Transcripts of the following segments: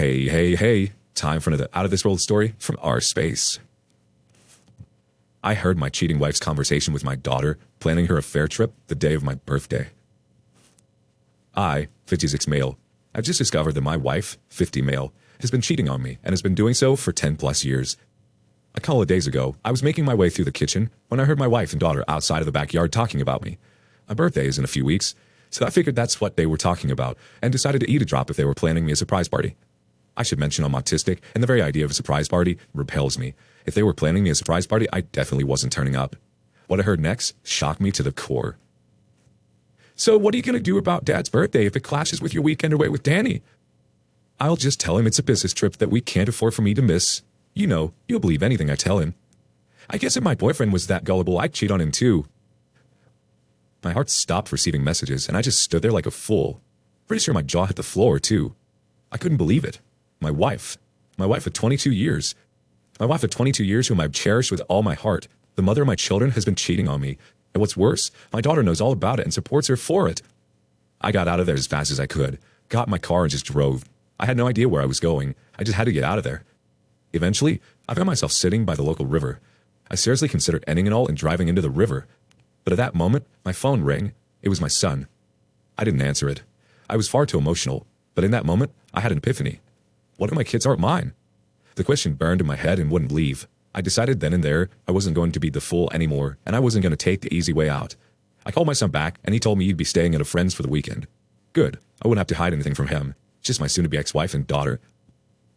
Hey, hey, hey. Time for another out of this world story from our space. I heard my cheating wife's conversation with my daughter planning her affair trip the day of my birthday. I, 56 male, I've just discovered that my wife, 50 male, has been cheating on me and has been doing so for 10 plus years. A couple of days ago, I was making my way through the kitchen when I heard my wife and daughter outside of the backyard talking about me. My birthday is in a few weeks, so I figured that's what they were talking about and decided to eat a drop if they were planning me a surprise party. I should mention I'm autistic, and the very idea of a surprise party repels me. If they were planning me a surprise party, I definitely wasn't turning up. What I heard next shocked me to the core. So what are you going to do about Dad's birthday if it clashes with your weekend away with Danny? I'll just tell him it's a business trip that we can't afford for me to miss. You know, you'll believe anything I tell him. I guess if my boyfriend was that gullible, I'd cheat on him too. My heart stopped receiving messages, and I just stood there like a fool. Pretty sure my jaw hit the floor too. I couldn't believe it. My wife of 22 years. My wife of 22 years whom I've cherished with all my heart. The mother of my children has been cheating on me. And what's worse, my daughter knows all about it and supports her for it. I got out of there as fast as I could, got in my car and just drove. I had no idea where I was going. I just had to get out of there. Eventually, I found myself sitting by the local river. I seriously considered ending it all and driving into the river. But at that moment, my phone rang. It was my son. I didn't answer it. I was far too emotional. But in that moment, I had an epiphany. What if my kids aren't mine? The question burned in my head and wouldn't leave. I decided then and there I wasn't going to be the fool anymore, and I wasn't going to take the easy way out. I called my son back, and he told me he'd be staying at a friend's for the weekend. Good. I wouldn't have to hide anything from him. Just my soon-to-be ex-wife and daughter.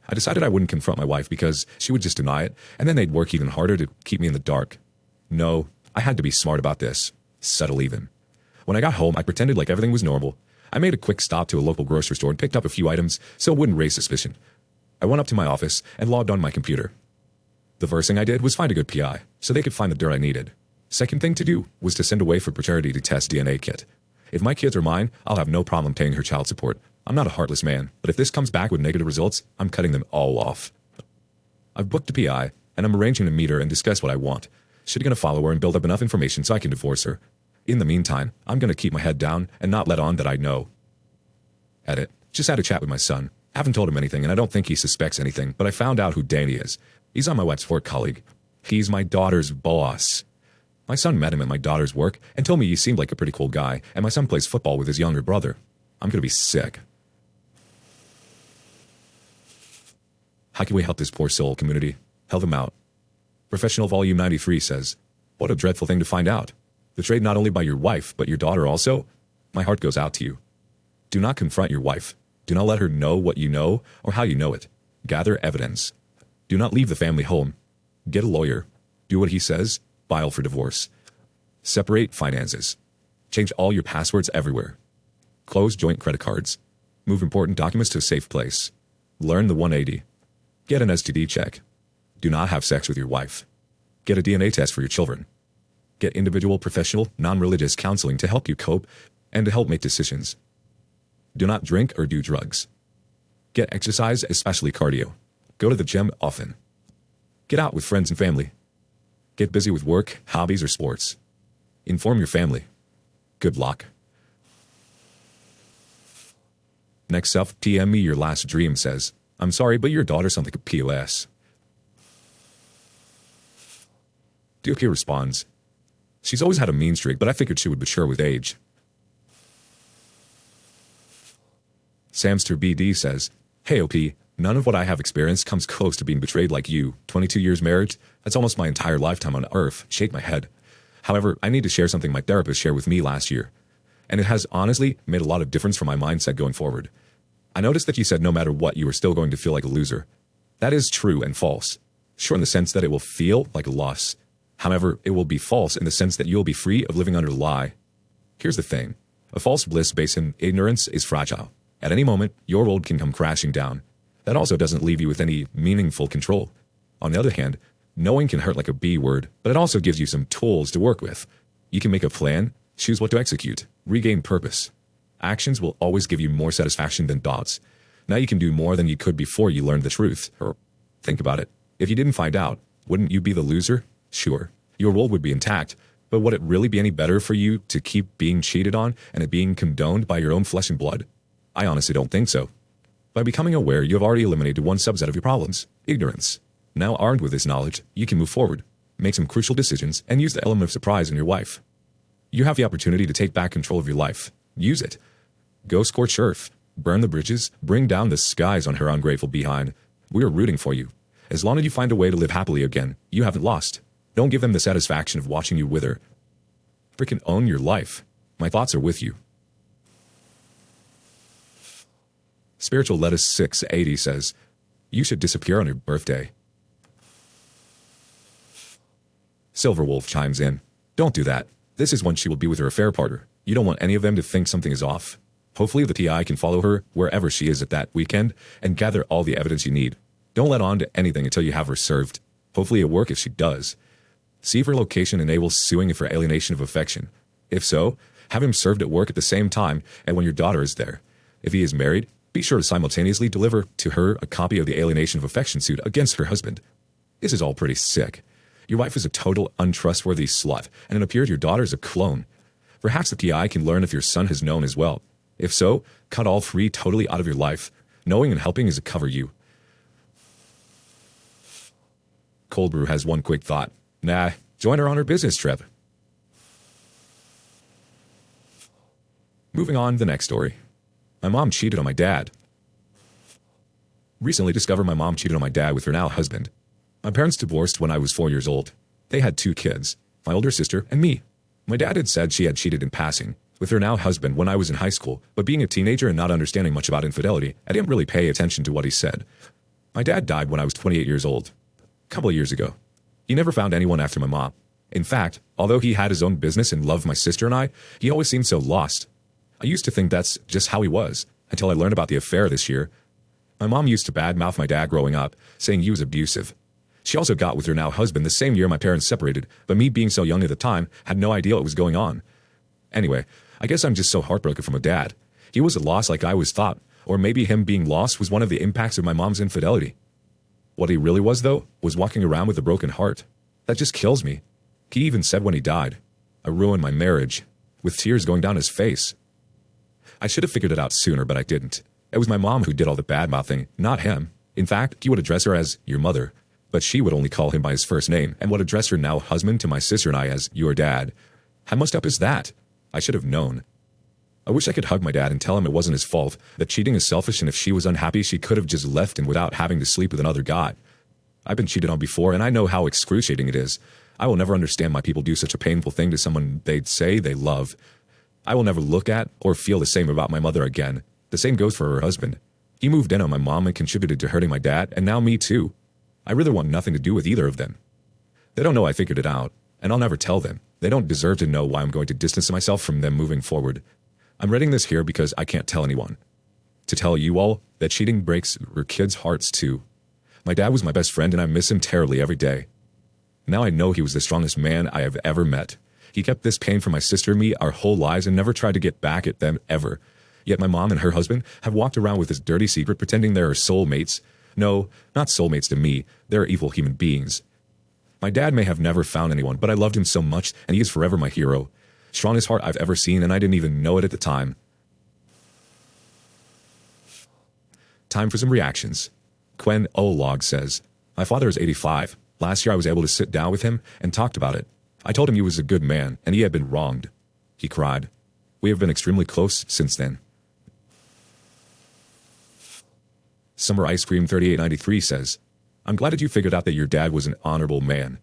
I decided I wouldn't confront my wife because she would just deny it, and then they'd work even harder to keep me in the dark. No, I had to be smart about this. Settle even. When I got home, I pretended like everything was normal. I made a quick stop to a local grocery store and picked up a few items so it wouldn't raise suspicion. I went up to my office and logged on my computer. The first thing I did was find a good PI, so they could find the dirt I needed. Second thing to do was to send away for paternity to test DNA kit. If my kids are mine, I'll have no problem paying her child support. I'm not a heartless man, but if this comes back with negative results, I'm cutting them all off. I've booked a PI, and I'm arranging to meet her and discuss what I want. She's going to follow her and build up enough information so I can divorce her. In the meantime, I'm going to keep my head down and not let on that I know. Edit. Just had a chat with my son. I haven't told him anything, and I don't think he suspects anything, but I found out who Danny is. He's on my wife's work colleague. He's my daughter's boss. My son met him at my daughter's work and told me he seemed like a pretty cool guy, and my son plays football with his younger brother. I'm going to be sick. How can we help this poor soul, community? Help him out. Professional Volume 93 says, what a dreadful thing to find out. Betrayed not only by your wife, but your daughter also. My heart goes out to you. Do not confront your wife. Do not let her know what you know or how you know it. Gather evidence. Do not leave the family home. Get a lawyer. Do what he says. File for divorce. Separate finances. Change all your passwords everywhere. Close joint credit cards. Move important documents to a safe place. Learn the 180. Get an STD check. Do not have sex with your wife. Get a DNA test for your children. Get individual, professional, non-religious counseling to help you cope and to help make decisions. Do not drink or do drugs. Get exercise, especially cardio. Go to the gym often. Get out with friends and family. Get busy with work, hobbies, or sports. Inform your family. Good luck. Next up, TM me your last dream says, I'm sorry, but your daughter sounds like a POS. Duke here responds, she's always had a mean streak, but I figured she would mature with age. Samster BD says, hey OP, none of what I have experienced comes close to being betrayed like you. 22 years marriage? That's almost my entire lifetime on Earth. Shake my head. However, I need to share something my therapist shared with me last year. And it has honestly made a lot of difference for my mindset going forward. I noticed that you said no matter what, you are still going to feel like a loser. That is true and false. Sure in the sense that it will feel like a loss. However, it will be false in the sense that you will be free of living under a lie. Here's the thing. A false bliss based in ignorance is fragile. At any moment, your world can come crashing down. That also doesn't leave you with any meaningful control. On the other hand, knowing can hurt like a B word, but it also gives you some tools to work with. You can make a plan, choose what to execute, regain purpose. Actions will always give you more satisfaction than thoughts. Now you can do more than you could before you learned the truth. Or think about it. If you didn't find out, wouldn't you be the loser? Sure, your world would be intact, but would it really be any better for you to keep being cheated on and it being condoned by your own flesh and blood? I honestly don't think so. By becoming aware, you have already eliminated one subset of your problems, ignorance. Now armed with this knowledge, you can move forward, make some crucial decisions, and use the element of surprise in your wife. You have the opportunity to take back control of your life. Use it. Go scorch earth. Burn the bridges. Bring down the skies on her ungrateful behind. We are rooting for you. As long as you find a way to live happily again, you haven't lost. Don't give them the satisfaction of watching you wither. Freaking own your life. My thoughts are with you. Spiritual Lettuce 680 says, you should disappear on your birthday. Silver Wolf chimes in, don't do that. This is when she will be with her affair partner. You don't want any of them to think something is off. Hopefully the TI can follow her wherever she is at that weekend and gather all the evidence you need. Don't let on to anything until you have her served. Hopefully it'll work if she does. See if her location enables suing for alienation of affection. If so, have him served at work at the same time and when your daughter is there. If he is married, be sure to simultaneously deliver to her a copy of the alienation of affection suit against her husband. This is all pretty sick. Your wife is a total untrustworthy slut, and it appears your daughter is a clone. Perhaps the PI can learn if your son has known as well. If so, cut all three totally out of your life. Knowing and helping is to cover you. Cold Brew has one quick thought. Nah, join her on her business trip. Moving on to the next story. My mom cheated on my dad. Recently discovered my mom cheated on my dad with her now husband. My parents divorced when I was 4 years old. They had 2 kids, my older sister and me. My dad had said she had cheated in passing with her now husband when I was in high school, but being a teenager and not understanding much about infidelity, I didn't really pay attention to what he said. My dad died when I was 28 years old, a couple of years ago. He never found anyone after my mom. In fact, although he had his own business and loved my sister and I, he always seemed so lost. I used to think that's just how he was, until I learned about the affair this year. My mom used to badmouth my dad growing up, saying he was abusive. She also got with her now husband the same year my parents separated, but me being so young at the time, had no idea what was going on. Anyway, I guess I'm just so heartbroken from a dad. He was a loss like I always thought, or maybe him being lost was one of the impacts of my mom's infidelity. What he really was, though, was walking around with a broken heart. That just kills me. He even said when he died, I ruined my marriage, with tears going down his face. I should have figured it out sooner, but I didn't. It was my mom who did all the bad-mouthing, not him. In fact, he would address her as your mother, but she would only call him by his first name and would address her now husband to my sister and I as your dad. How messed up is that? I should have known. I wish I could hug my dad and tell him it wasn't his fault, that cheating is selfish, and if she was unhappy, she could have just left him without having to sleep with another guy. I've been cheated on before, and I know how excruciating it is. I will never understand why people do such a painful thing to someone they'd say they love. I will never look at or feel the same about my mother again. The same goes for her husband. He moved in on my mom and contributed to hurting my dad, and now me too. I really want nothing to do with either of them. They don't know I figured it out, and I'll never tell them. They don't deserve to know why I'm going to distance myself from them moving forward. I'm writing this here because I can't tell anyone. To tell you all that cheating breaks her kids' hearts too. My dad was my best friend, and I miss him terribly every day. Now I know he was the strongest man I have ever met. He kept this pain from my sister and me our whole lives and never tried to get back at them ever. Yet my mom and her husband have walked around with this dirty secret pretending they are soulmates. No, not soulmates to me. They're evil human beings. My dad may have never found anyone, but I loved him so much, and he is forever my hero. Strongest heart I've ever seen, and I didn't even know it at the time. Time for some reactions. Quen Olog says, my father is 85. Last year I was able to sit down with him and talked about it. I told him he was a good man, and he had been wronged. He cried. We have been extremely close since then. Summer Ice Cream 3893 says, I'm glad that you figured out that your dad was an honorable man.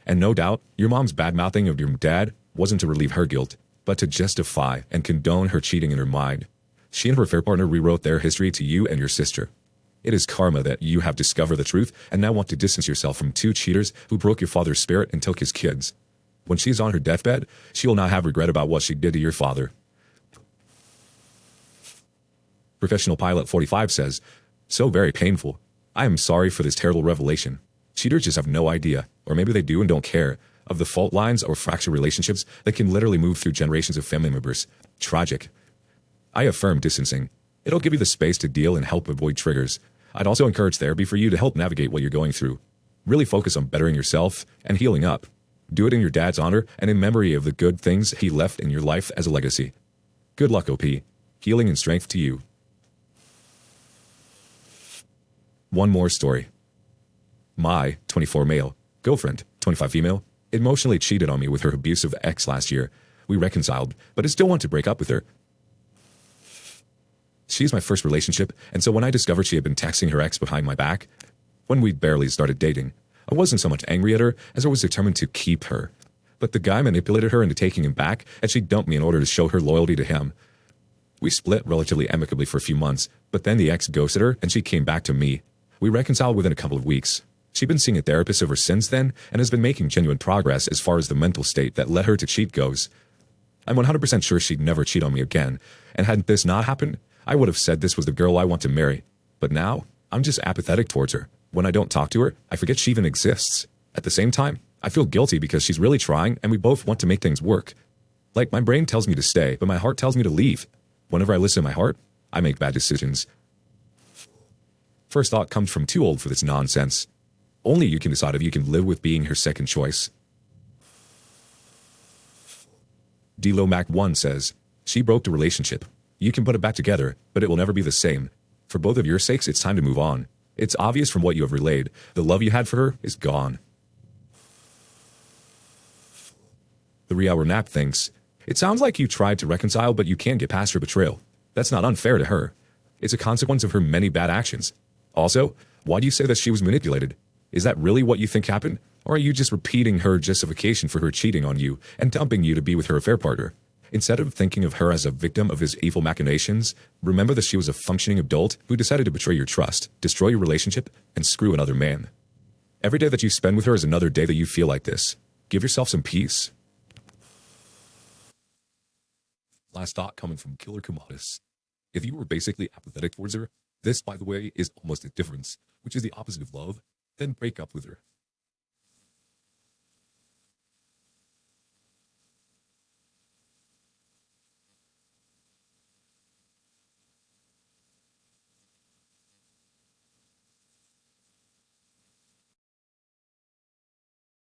And no doubt, your mom's bad-mouthing of your dad wasn't to relieve her guilt, but to justify and condone her cheating in her mind. She and her affair partner rewrote their history to you and your sister. It is karma that you have discovered the truth and now want to distance yourself from 2 cheaters who broke your father's spirit and took his kids. When she's on her deathbed, she will not have regret about what she did to your father. Professional Pilot 45 says, so very painful. I am sorry for this terrible revelation. Cheaters just have no idea, or maybe they do and don't care, of the fault lines or fractured relationships that can literally move through generations of family members. Tragic. I affirm distancing. It'll give you the space to deal and help avoid triggers. I'd also encourage therapy for you to help navigate what you're going through. Really focus on bettering yourself and healing up. Do it in your dad's honor and in memory of the good things he left in your life as a legacy. Good luck, OP. Healing and strength to you. One more story. My 24 male girlfriend, 25 female, emotionally cheated on me with her abusive ex last year. We reconciled, but I still want to break up with her. She's my first relationship, and so when I discovered she had been texting her ex behind my back, when we barely started dating, I wasn't so much angry at her as I was determined to keep her. But the guy manipulated her into taking him back, and she dumped me in order to show her loyalty to him. We split relatively amicably for a few months, but then the ex ghosted her, and she came back to me. We reconciled within a couple of weeks. She'd been seeing a therapist ever since then, and has been making genuine progress as far as the mental state that led her to cheat goes. I'm 100% sure she'd never cheat on me again, and had this not happened, I would have said this was the girl I want to marry. But now, I'm just apathetic towards her. When I don't talk to her, I forget she even exists. At the same time, I feel guilty because she's really trying and we both want to make things work. Like, my brain tells me to stay, but my heart tells me to leave. Whenever I listen to my heart, I make bad decisions. First thought comes from too old for this nonsense. Only you can decide if you can live with being her second choice. DLomac1 says, she broke the relationship. You can put it back together, but it will never be the same. For both of your sakes, it's time to move on. It's obvious from what you have relayed. The love you had for her is gone. The 3-hour nap thinks, it sounds like you tried to reconcile, but you can't get past her betrayal. That's not unfair to her. It's a consequence of her many bad actions. Also, why do you say that she was manipulated? Is that really what you think happened? Or are you just repeating her justification for her cheating on you and dumping you to be with her affair partner? Instead of thinking of her as a victim of his evil machinations, remember that she was a functioning adult who decided to betray your trust, destroy your relationship, and screw another man. Every day that you spend with her is another day that you feel like this. Give yourself some peace. Last thought coming from Killer Commodus. If you were basically apathetic towards her, this, by the way, is almost indifference, which is the opposite of love, then break up with her.